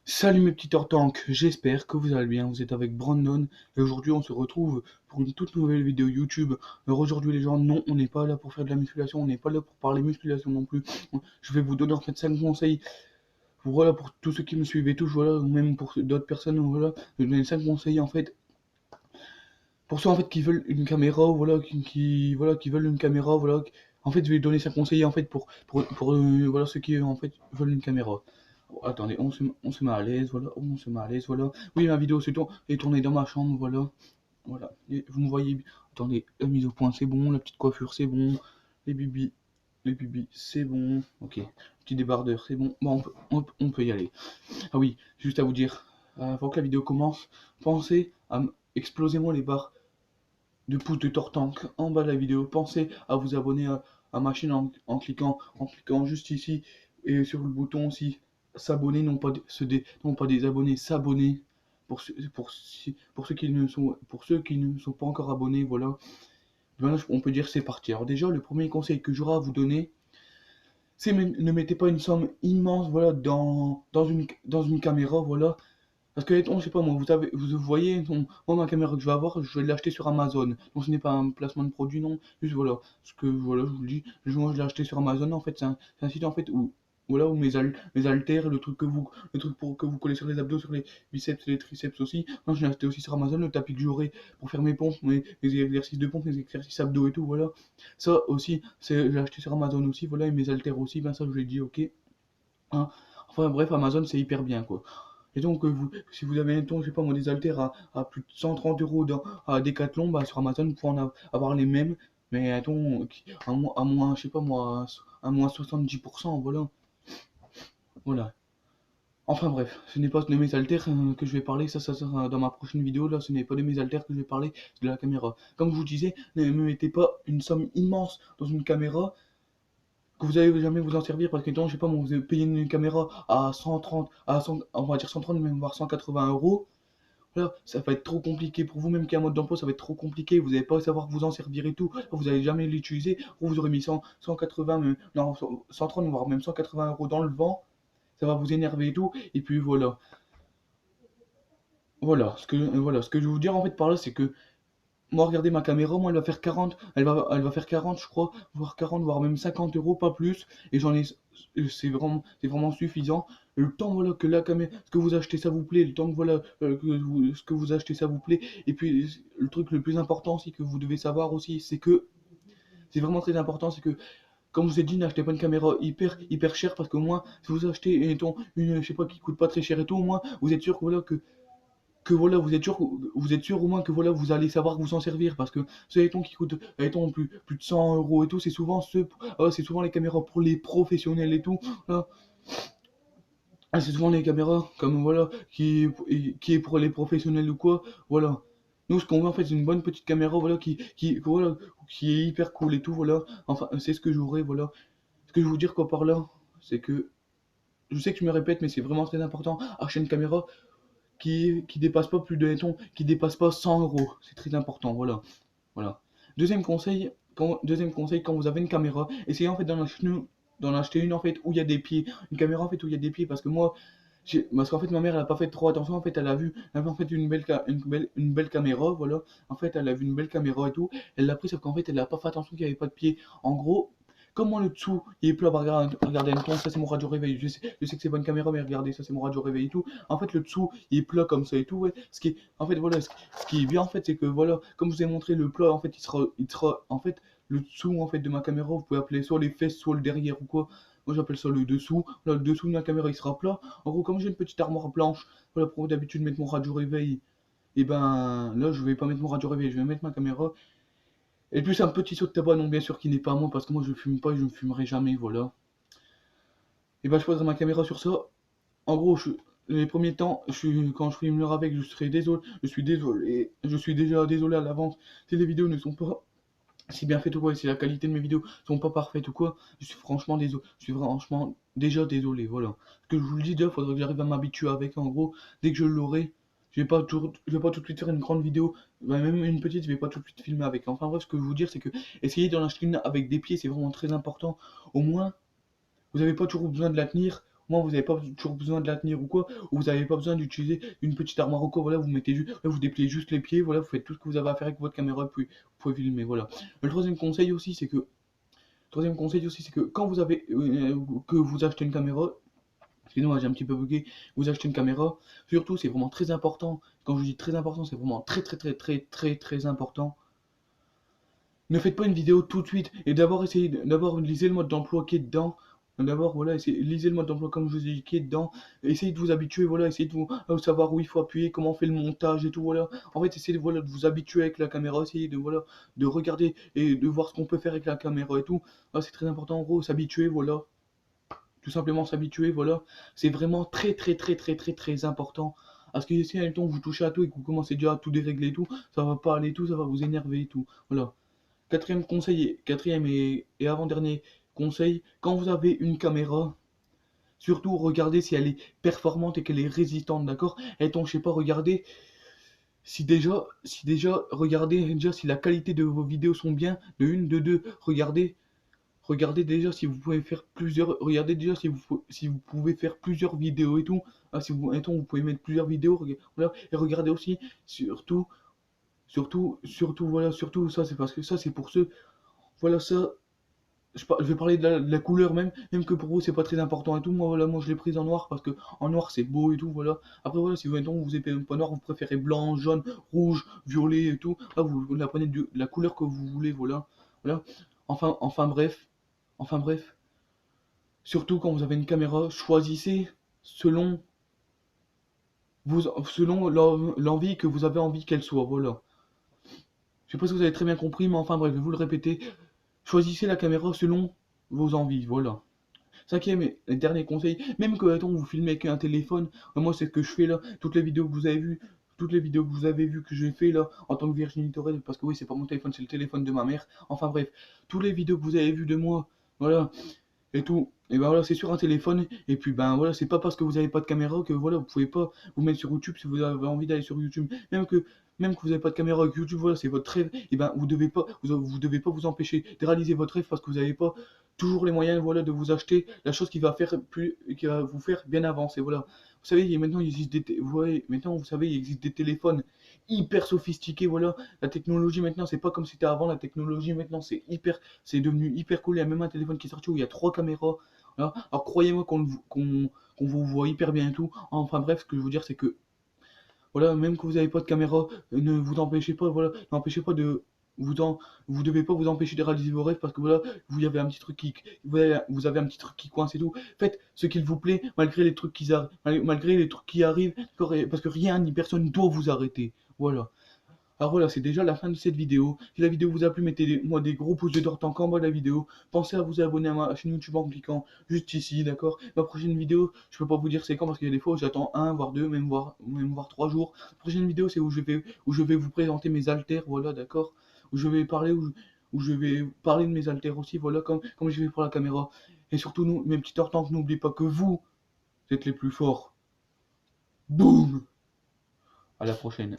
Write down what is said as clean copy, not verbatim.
Salut mes petits tortanks, j'espère que vous allez bien, vous êtes avec Brandon et aujourd'hui on se retrouve pour une toute nouvelle vidéo YouTube. Alors aujourd'hui les gens, non, on n'est pas là pour faire de la musculation, on n'est pas là pour parler musculation non plus. Je vais vous donner en fait 5 conseils, voilà, pour tous ceux qui me suivent et tout, voilà, ou même pour d'autres personnes, voilà, je vais donner 5 conseils en fait. Pour ceux en fait qui veulent une caméra, voilà, voilà, qui veulent une caméra, voilà. En fait je vais donner 5 conseils en fait pour voilà, ceux qui en fait veulent une caméra. Attendez, on se met à l'aise, voilà, on se met à l'aise, voilà. Oui, ma vidéo est tournée dans ma chambre, voilà. Voilà, et vous me voyez, attendez, la mise au point c'est bon, la petite coiffure c'est bon, les bibis, les bibis c'est bon, ok, petit débardeur c'est bon, bon on peut y aller. Ah oui, juste à vous dire, avant que la vidéo commence, pensez à exploser-moi les barres de pouces de Tortank en bas de la vidéo, pensez à vous abonner à ma chaîne en cliquant juste ici et sur le bouton aussi s'abonner, non pas des abonnés, s'abonner pour ceux pour ceux qui ne sont pas encore abonnés, voilà. Maintenant, on peut dire c'est parti. Alors déjà, le premier conseil que j'aurai à vous donner, c'est ne mettez pas une somme immense, voilà, dans une caméra, voilà. Parce que, je sais pas moi, vous voyez, moi ma caméra que je vais avoir, je vais l'acheter sur Amazon. Donc ce n'est pas un placement de produit, non. Juste voilà, voilà, je vous le dis, moi je l'ai acheté sur Amazon. En fait, c'est un site en fait où voilà où mes haltères, le truc pour que vous collez sur les abdos, sur les biceps et les triceps aussi. Non, je l'ai acheté aussi sur Amazon, le tapis que j'aurai pour faire mes pompes, mes exercices de pompe, mes exercices abdos et tout, voilà. Ça aussi, je l'ai acheté sur Amazon aussi, voilà, et mes haltères aussi, ben ça je l'ai dit, ok. Hein. Enfin bref, Amazon c'est hyper bien quoi. Et donc, si vous avez un ton, je sais pas moi, des haltères à plus de 130 euros à Decathlon, bah, sur Amazon, vous pouvez avoir les mêmes, mais un ton à moins, je sais pas moi, à moins 70%, voilà. Voilà. Enfin bref, ce n'est pas de mes haltères que je vais parler, ça sera dans ma prochaine vidéo, là, ce n'est pas de mes haltères que je vais parler, c'est de la caméra. Comme je vous disais, ne me mettez pas une somme immense dans une caméra, que vous allez jamais vous en servir parce que je sais pas, moi, vous payez une caméra à 130, à 100, on va dire 130, même voire 180 euros. Voilà, ça va être trop compliqué pour vous, même qu'il y a un mode d'emploi, ça va être trop compliqué. Vous n'allez pas savoir vous en servir et tout. Vous n'allez jamais l'utiliser. Vous aurez mis 100, 180, non, 130, voire même 180 euros dans le vent. Ça va vous énerver et tout. Et puis voilà. Voilà, ce que je veux vous dire en fait par là, c'est que moi, regardez ma caméra, moi, elle va faire 40, elle va faire 40, je crois, voire 40, voire même 50 euros, pas plus. Et c'est vraiment suffisant. Le temps, voilà, que la caméra, ce que vous achetez, ça vous plaît, le temps que, voilà, ce que vous achetez, ça vous plaît. Et puis, le truc le plus important aussi que vous devez savoir aussi, c'est que, c'est vraiment très important, c'est que, comme je vous ai dit, n'achetez pas une caméra hyper chère parce qu'au moins, si vous achetez, mettons, une, je sais pas, qui coûte pas très cher et tout, au moins, vous êtes sûr que, voilà, que voilà, vous êtes sûr au moins que voilà, vous allez savoir vous en servir parce que ce téléphone qui coûte plus de 100 euros et tout, c'est souvent les caméras pour les professionnels et tout. Là. Ah, c'est souvent les caméras comme voilà qui est pour les professionnels ou quoi. Voilà. Nous, ce qu'on veut en fait, c'est une bonne petite caméra voilà voilà, qui est hyper cool et tout. Voilà. Enfin, c'est ce que j'aurais. Voilà. Ce que je veux vous dire quoi par là, c'est que je sais que je me répète, mais c'est vraiment très important. Acheter une caméra qui dépasse pas plus de qui dépasse pas 100 euros. C'est très important, voilà. Voilà. Deuxième conseil, quand vous avez une caméra, essayez en fait d'en acheter une en fait où il y a des pieds. Une caméra en fait où il y a des pieds parce que moi, parce qu'en fait ma mère elle a pas fait trop attention en fait elle a en fait une belle caméra voilà en fait elle a vu une belle caméra et tout elle l'a pris sauf qu'en fait elle a pas fait attention qu'il y avait pas de pied en gros comme moi le dessous il est plat bah, regardez un ton ça c'est mon radio réveil je sais que c'est pas une caméra mais regardez ça c'est mon radio réveil et tout en fait le dessous il est plat comme ça et tout ouais ce qui est en fait voilà ce qui est bien en fait c'est que voilà comme je vous ai montré le plat en fait il sera en fait le dessous en fait de ma caméra vous pouvez appeler soit les fesses soit le derrière ou quoi moi j'appelle ça le dessous. Là, le dessous de ma caméra il sera plat. En gros, comme j'ai une petite armoire blanche, voilà, pour d'habitude mettre mon radio réveil, et ben là je vais pas mettre mon radio réveil, je vais mettre ma caméra. Et plus un petit saut de tabac, non bien sûr qui n'est pas à moi, parce que moi je fume pas et je ne fumerai jamais, voilà. Et ben je poserai ma caméra sur ça. En gros, les premiers temps, quand je filmerai avec, je serai désolé, je suis déjà désolé à l'avance si les vidéos ne sont pas si bien faites ou quoi, si la qualité de mes vidéos sont pas parfaites ou quoi, je suis franchement désolé, je suis franchement déjà désolé, voilà. Ce que je vous le dis déjà, faudrait que j'arrive à m'habituer avec, en gros, dès que je l'aurai, je vais pas tout de suite faire une grande vidéo, bah, même une petite, je vais pas tout de suite filmer avec. Enfin bref, ce que je veux vous dire, c'est que essayez d'en acheter une avec des pieds, c'est vraiment très important. Au moins, vous n'avez pas toujours besoin de la tenir. Moi, vous n'avez pas toujours besoin de la tenir ou quoi, ou vous n'avez pas besoin d'utiliser une petite armoire ou quoi, voilà, vous mettez juste, là, vous dépliez juste les pieds, voilà, vous faites tout ce que vous avez à faire avec votre caméra, puis vous pouvez filmer, voilà. Le troisième conseil aussi, c'est que quand vous avez, que vous achetez une caméra, excusez-moi, j'ai un petit peu bugué, vous achetez une caméra, surtout, c'est vraiment très important, quand je dis très important, c'est vraiment très important. Ne faites pas une vidéo tout de suite et d'abord lisez le mode d'emploi qui est dedans. D'abord voilà, lisez le mode d'emploi comme je vous ai dit qui est dedans. Essayez de vous habituer, voilà, essayez de vous savoir où il faut appuyer, comment on fait le montage et tout, voilà. En fait, essayez de, voilà, de vous habituer avec la caméra, essayez de voilà, de regarder et de voir ce qu'on peut faire avec la caméra et tout. Ah, c'est très important en gros, s'habituer, voilà. Tout simplement s'habituer, voilà. C'est vraiment très important. Parce que si à un temps vous touchez à tout et que vous commencez déjà à tout dérégler et tout, ça va pas aller et tout, ça va vous énerver et tout. Voilà. Quatrième et avant-dernier conseil, quand vous avez une caméra, surtout regardez si elle est performante et qu'elle est résistante, d'accord? Et donc, je sais pas, regardez regardez déjà si la qualité de vos vidéos sont bien, de une, de deux, regardez déjà si vous pouvez faire plusieurs, regardez déjà si vous pouvez faire plusieurs vidéos et tout. Ah, si vous, mettons, vous pouvez mettre plusieurs vidéos, voilà, et regardez aussi, voilà, surtout ça, c'est parce que ça, c'est pour ceux, voilà, ça, je vais parler de la couleur même que pour vous c'est pas très important et tout. Moi voilà, moi je l'ai prise en noir parce que en noir c'est beau et tout, voilà. Après voilà, si vous êtes pas noir, vous préférez blanc, jaune, rouge, violet et tout, là vous la prenez de la couleur que vous voulez, voilà. Voilà. Enfin bref, surtout quand vous avez une caméra, choisissez selon selon l'envie que vous avez envie qu'elle soit, voilà. Je sais pas si vous avez très bien compris, mais enfin bref, je vais vous le répéter. Choisissez la caméra selon vos envies, voilà. Cinquième et dernier conseil, même que attends, vous filmez avec un téléphone, moi c'est ce que je fais là, toutes les vidéos que vous avez vues que j'ai fait là, en tant que Virginie Torres, parce que oui, c'est pas mon téléphone, c'est le téléphone de ma mère. Enfin bref, toutes les vidéos que vous avez vues de moi, voilà, et tout. Et ben voilà, c'est sur un téléphone. Et puis ben voilà, c'est pas parce que vous avez pas de caméra que voilà, vous pouvez pas vous mettre sur YouTube si vous avez envie d'aller sur YouTube. Même que vous avez pas de caméra avec YouTube, voilà, c'est votre rêve. Et ben vous devez pas vous empêcher de réaliser votre rêve parce que vous avez pas toujours les moyens, voilà, de vous acheter la chose qui va vous faire bien avancer. Voilà. Vous savez, maintenant il existe vous voyez, maintenant vous savez, il existe des téléphones hyper sophistiqués. Voilà, la technologie maintenant, c'est pas comme c'était avant. La technologie maintenant, c'est devenu hyper cool. Il y a même un téléphone qui est sorti où il y a trois caméras. Voilà. Alors croyez-moi qu'on vous voit hyper bien et tout. Enfin bref, ce que je veux dire, c'est que voilà, même que vous n'avez pas de caméra, ne vous empêchez pas, voilà, n'empêchez pas de vous en, vous devez pas vous empêcher de réaliser vos rêves parce que voilà, vous avez un petit truc vous avez un petit truc qui coince et tout. Faites ce qu'il vous plaît malgré les trucs malgré les trucs qui arrivent, parce que rien ni personne doit vous arrêter. Voilà. Alors voilà, c'est déjà la fin de cette vidéo. Si la vidéo vous a plu, mettez-moi des gros pouces d'or tant qu'en bas de la vidéo. Pensez à vous abonner à ma chaîne YouTube en cliquant juste ici, d'accord? Ma prochaine vidéo, je peux pas vous dire c'est quand parce qu'il y a des fois où j'attends un, voire deux, même voir 3 jours. La prochaine vidéo, c'est où je vais vous présenter mes haltères, voilà, d'accord? Où je vais parler, où je vais parler de mes haltères aussi, voilà, comme je vais pour la caméra. Et surtout, nous, mes petits tortanks, n'oubliez pas que vous êtes les plus forts. Boum! À la prochaine.